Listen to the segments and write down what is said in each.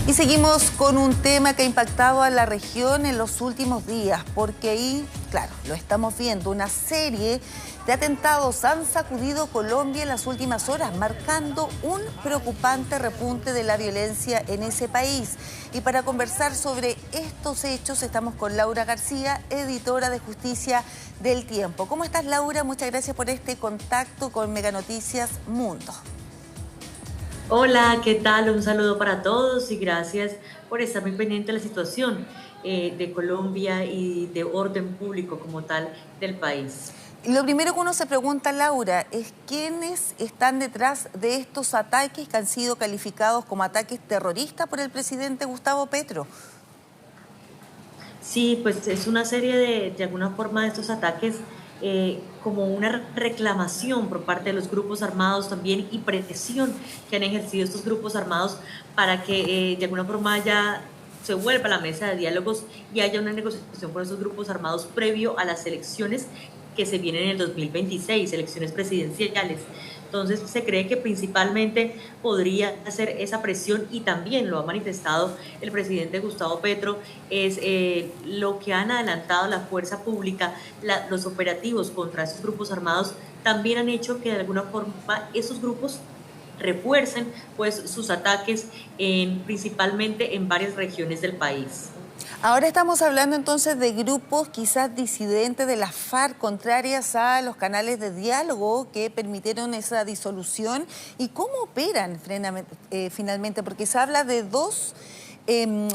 Y seguimos con un tema que ha impactado a la región en los últimos días, porque ahí, claro, lo estamos viendo, una serie de atentados han sacudido Colombia en las últimas horas, marcando un preocupante repunte de la violencia en ese país. Y para conversar sobre estos hechos estamos con Laura García, editora de Justicia del Tiempo. ¿Cómo estás, Laura? Muchas gracias por este contacto con Mega Noticias Mundo. Hola, ¿qué tal? Un saludo para todos y gracias por estar muy pendiente de la situación de Colombia y de orden público como tal del país. Lo primero que uno se pregunta, Laura, es quiénes están detrás de estos ataques que han sido calificados como ataques terroristas por el presidente Gustavo Petro. Sí, pues es una serie de alguna forma de estos ataques como una reclamación por parte de los grupos armados también y presión que han ejercido estos grupos armados para que de alguna forma ya se vuelva a la mesa de diálogos y haya una negociación con esos grupos armados previo a las elecciones que se vienen en el 2026, elecciones presidenciales. Entonces se cree que principalmente podría hacer esa presión y también lo ha manifestado el presidente Gustavo Petro, es lo que han adelantado la fuerza pública, los operativos contra esos grupos armados también han hecho que de alguna forma esos grupos refuercen pues sus ataques principalmente en varias regiones del país. Ahora estamos hablando entonces de grupos quizás disidentes de las FARC, contrarias a los canales de diálogo que permitieron esa disolución. ¿Y cómo operan finalmente? Porque se habla de dos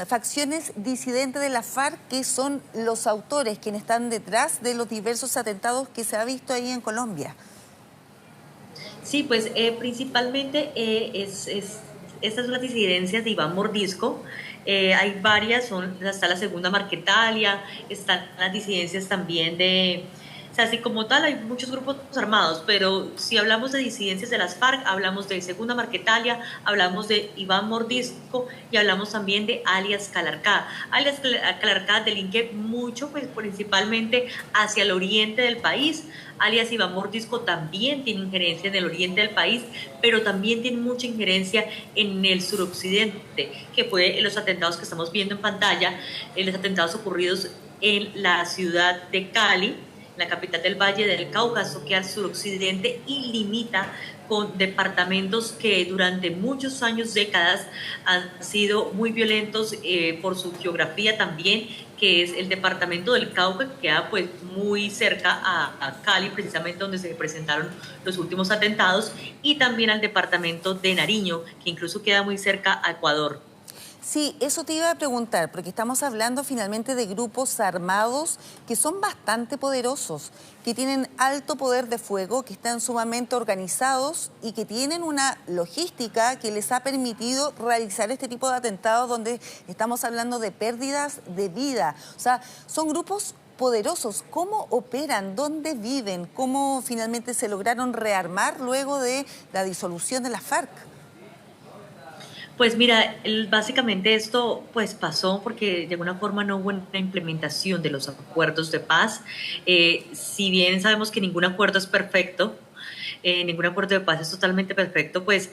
facciones disidentes de la FARC que son los autores, quienes están detrás de los diversos atentados que se ha visto ahí en Colombia. Sí, pues principalmente estas son las disidencias de Iván Mordisco. Hay varias, está la Segunda Marquetalia, están las disidencias también o sea, así como tal hay muchos grupos armados, pero si hablamos de disidencias de las FARC, hablamos de Segunda Marquetalia, hablamos de Iván Mordisco y hablamos también de alias Calarcá. Alias Calarcá delinque mucho, pues principalmente hacia el oriente del país. Alias Iván Mordisco también tiene injerencia en el oriente del país, pero también tiene mucha injerencia en el suroccidente, que fue en los atentados que estamos viendo en pantalla, en los atentados ocurridos en la ciudad de Cali, la capital del Valle del Cáucaso, que al suroccidente y limita con departamentos que durante muchos años, décadas, han sido muy violentos por su geografía también, que es el departamento del Cauca, que queda pues muy cerca a Cali, precisamente donde se presentaron los últimos atentados, y también al departamento de Nariño, que incluso queda muy cerca a Ecuador. Sí, eso te iba a preguntar, porque estamos hablando finalmente de grupos armados que son bastante poderosos, que tienen alto poder de fuego, que están sumamente organizados y que tienen una logística que les ha permitido realizar este tipo de atentados donde estamos hablando de pérdidas de vida. O sea, son grupos poderosos. ¿Cómo operan? ¿Dónde viven? ¿Cómo finalmente se lograron rearmar luego de la disolución de la FARC? Pues mira, básicamente esto pues pasó porque de alguna forma no hubo una implementación de los acuerdos de paz. Si bien sabemos que ningún acuerdo es perfecto, ningún acuerdo de paz es totalmente perfecto, pues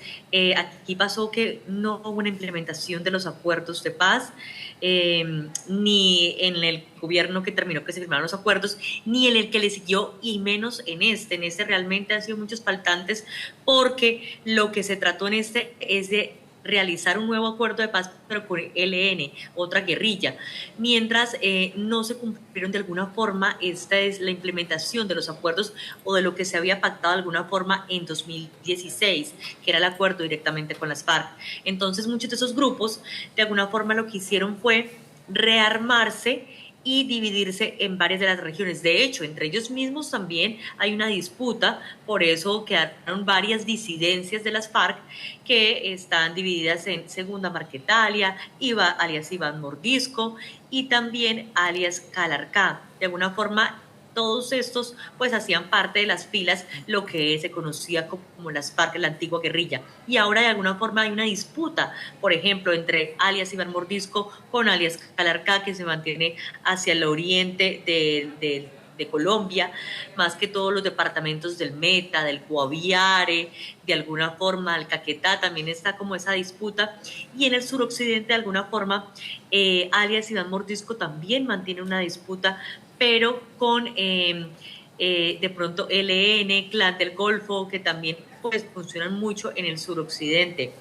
aquí pasó que no hubo una implementación de los acuerdos de paz, ni en el gobierno que terminó que se firmaron los acuerdos, ni en el que le siguió, y menos en este. En este realmente han sido muchos faltantes porque lo que se trató en este es de realizar un nuevo acuerdo de paz, pero con el ELN, otra guerrilla. Mientras no se cumplieron de alguna forma, esta es la implementación de los acuerdos o de lo que se había pactado de alguna forma en 2016, que era el acuerdo directamente con las FARC. Entonces muchos de esos grupos de alguna forma lo que hicieron fue rearmarse y dividirse en varias de las regiones. De hecho, entre ellos mismos también hay una disputa, por eso quedaron varias disidencias de las FARC que están divididas en Segunda Marquetalia, alias Iván Mordisco y también alias Calarcá. De alguna forma, todos estos pues hacían parte de las filas, lo que se conocía como las FARC, la antigua guerrilla. Y ahora de alguna forma hay una disputa, por ejemplo, entre alias Iván Mordisco con alias Calarcá, que se mantiene hacia el oriente de Colombia, más que todos los departamentos del Meta, del Guaviare, de alguna forma el Caquetá, también está como esa disputa, y en el suroccidente de alguna forma alias Iván Mordisco también mantiene una disputa, pero con de pronto LN, Clan del Golfo, que también pues funcionan mucho en el suroccidente.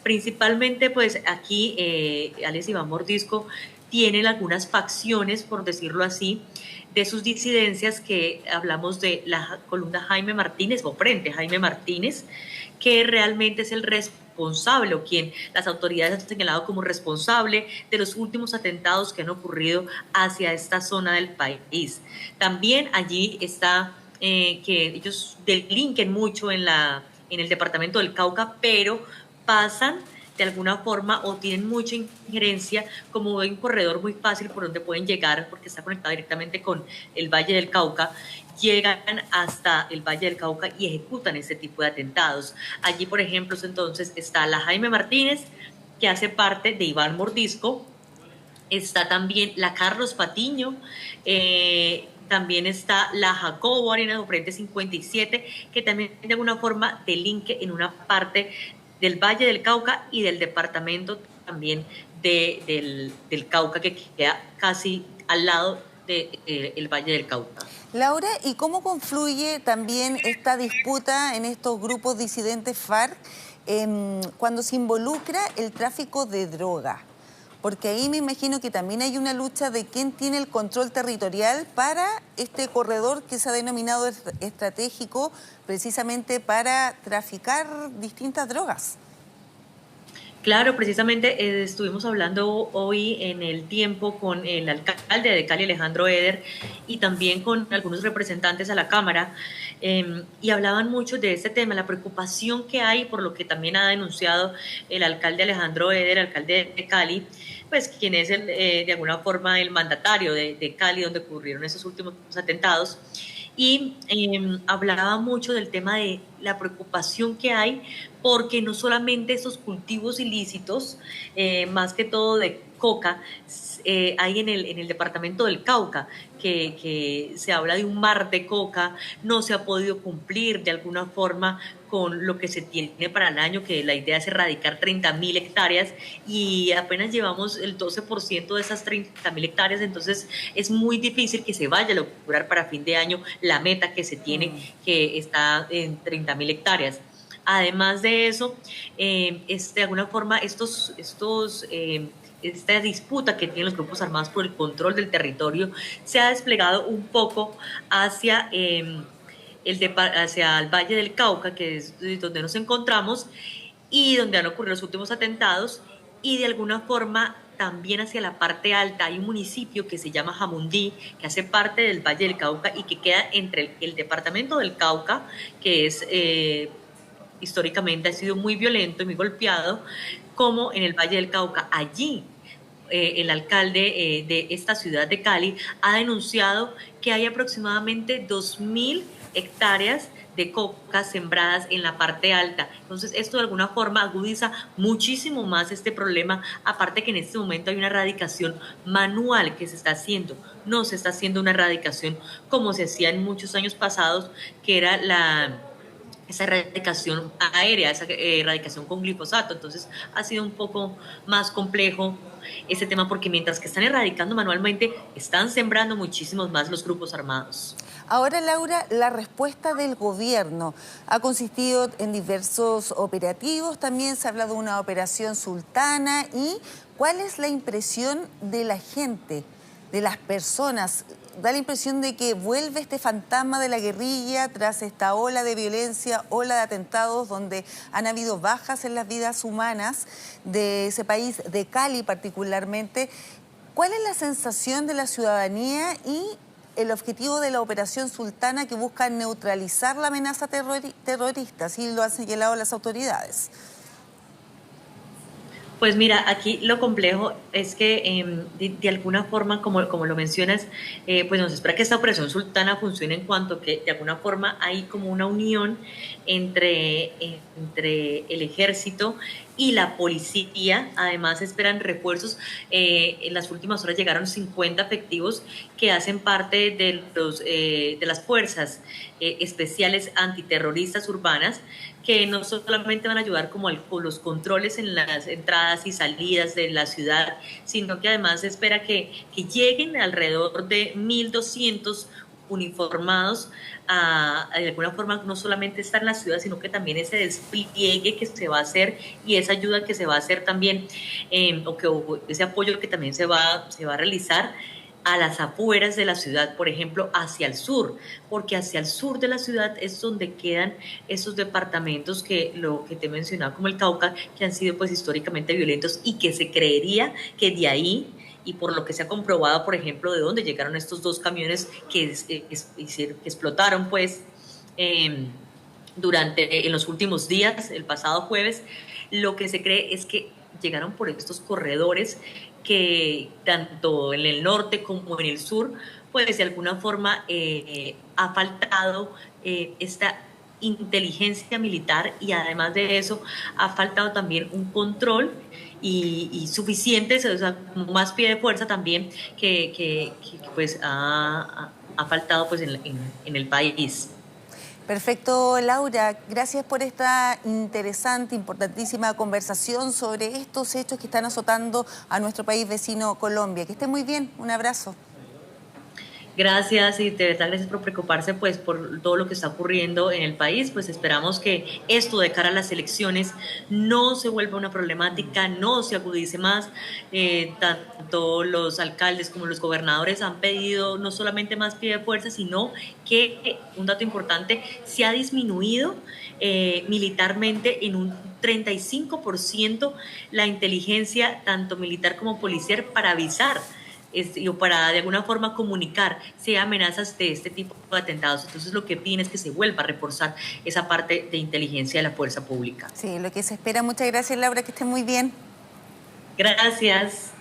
Principalmente pues aquí alias Iván Mordisco tienen algunas facciones, por decirlo así, de sus disidencias, que hablamos de la columna Jaime Martínez o Frente Jaime Martínez, que realmente es el responsable o quien las autoridades han señalado como responsable de los últimos atentados que han ocurrido hacia esta zona del país. También allí está que ellos delinquen mucho en el departamento del Cauca, pero pasan de alguna forma o tienen mucha injerencia, como un corredor muy fácil por donde pueden llegar, porque está conectado directamente con el Valle del Cauca, llegan hasta el Valle del Cauca y ejecutan este tipo de atentados. Allí, por ejemplo, entonces está la Jaime Martínez, que hace parte de Iván Mordisco, está también la Carlos Patiño, también está la Jacobo Arenas o Frente 57, que también de alguna forma delinque en una parte del Valle del Cauca y del departamento también del Cauca, que queda casi al lado del Valle del Cauca. Laura, ¿y cómo confluye también esta disputa en estos grupos disidentes FARC cuando se involucra el tráfico de droga? Porque ahí me imagino que también hay una lucha de quién tiene el control territorial para este corredor que se ha denominado estratégico precisamente para traficar distintas drogas. Claro, precisamente estuvimos hablando hoy en el tiempo con el alcalde de Cali, Alejandro Eder, y también con algunos representantes a la Cámara, y hablaban mucho de este tema, la preocupación que hay, por lo que también ha denunciado el alcalde Alejandro Eder, alcalde de Cali, pues quien es de alguna forma el mandatario de Cali, donde ocurrieron esos últimos atentados. Y hablaba mucho del tema de la preocupación que hay, porque no solamente esos cultivos ilícitos, más que todo de coca, hay en el departamento del Cauca, que se habla de un mar de coca, no se ha podido cumplir de alguna forma con lo que se tiene para el año, que la idea es erradicar 30.000 hectáreas y apenas llevamos el 12% de esas 30.000 hectáreas, entonces es muy difícil que se vaya a lograr para fin de año la meta que se tiene, que está en 30.000 hectáreas. Además de eso, de alguna forma esta disputa que tienen los grupos armados por el control del territorio se ha desplegado un poco hacia hacia el Valle del Cauca, que es donde nos encontramos y donde han ocurrido los últimos atentados, y de alguna forma también hacia la parte alta. Hay un municipio que se llama Jamundí, que hace parte del Valle del Cauca y que queda entre el departamento del Cauca, que es históricamente ha sido muy violento y muy golpeado, como en el Valle del Cauca. Allí el alcalde de esta ciudad de Cali ha denunciado que hay aproximadamente 2.000 hectáreas de coca sembradas en la parte alta. Entonces esto de alguna forma agudiza muchísimo más este problema, aparte que en este momento hay una erradicación manual que se está haciendo. No se está haciendo una erradicación como se hacía en muchos años pasados, que era esa erradicación aérea, esa erradicación con glifosato. Entonces ha sido un poco más complejo ese tema, porque mientras que están erradicando manualmente, están sembrando muchísimos más los grupos armados. Ahora, Laura, la respuesta del gobierno ha consistido en diversos operativos, también se ha hablado de una operación Sultana. ¿Y cuál es la impresión de la gente, de las personas? Da la impresión de que vuelve este fantasma de la guerrilla tras esta ola de violencia, ola de atentados donde han habido bajas en las vidas humanas de ese país, de Cali particularmente. ¿Cuál es la sensación de la ciudadanía y el objetivo de la operación Sultana, que busca neutralizar la amenaza terrorista? Así lo han señalado las autoridades. Pues mira, aquí lo complejo es que de alguna forma, como lo mencionas, pues nos espera que esta operación sultana funcione en cuanto que de alguna forma hay como una unión entre el ejército y la policía. Además esperan refuerzos. En las últimas horas llegaron 50 efectivos que hacen parte de las fuerzas especiales antiterroristas urbanas, que no solamente van a ayudar como con los controles en las entradas y salidas de la ciudad, sino que además se espera que lleguen alrededor de 1.200 uniformados a de alguna forma no solamente estar en la ciudad, sino que también ese despliegue que se va a hacer y esa ayuda que se va a hacer también, o ese apoyo que también se va a realizar a las afueras de la ciudad, por ejemplo, hacia el sur, porque hacia el sur de la ciudad es donde quedan esos departamentos que lo que te mencionaba como el Cauca, que han sido pues históricamente violentos y que se creería que de ahí y por lo que se ha comprobado, por ejemplo, de dónde llegaron estos dos camiones que explotaron pues en los últimos días, el pasado jueves, lo que se cree es que llegaron por estos corredores que tanto en el norte como en el sur, pues de alguna forma ha faltado esta inteligencia militar y además de eso ha faltado también un control y suficiente, o sea, más pie de fuerza también que pues ha faltado pues en el país. Perfecto, Laura. Gracias por esta interesante, importantísima conversación sobre estos hechos que están azotando a nuestro país vecino Colombia. Que esté muy bien. Un abrazo. Gracias y de verdad gracias por preocuparse pues por todo lo que está ocurriendo en el país. Pues esperamos que esto de cara a las elecciones no se vuelva una problemática, no se agudice más. Tanto los alcaldes como los gobernadores han pedido no solamente más pie de fuerza, sino que un dato importante, se ha disminuido militarmente en un 35% la inteligencia tanto militar como policial para avisar o para de alguna forma comunicar si hay amenazas de este tipo de atentados. Entonces lo que piden es que se vuelva a reforzar esa parte de inteligencia de la fuerza pública. Sí, lo que se espera. Muchas gracias, Laura, que esté muy bien. Gracias.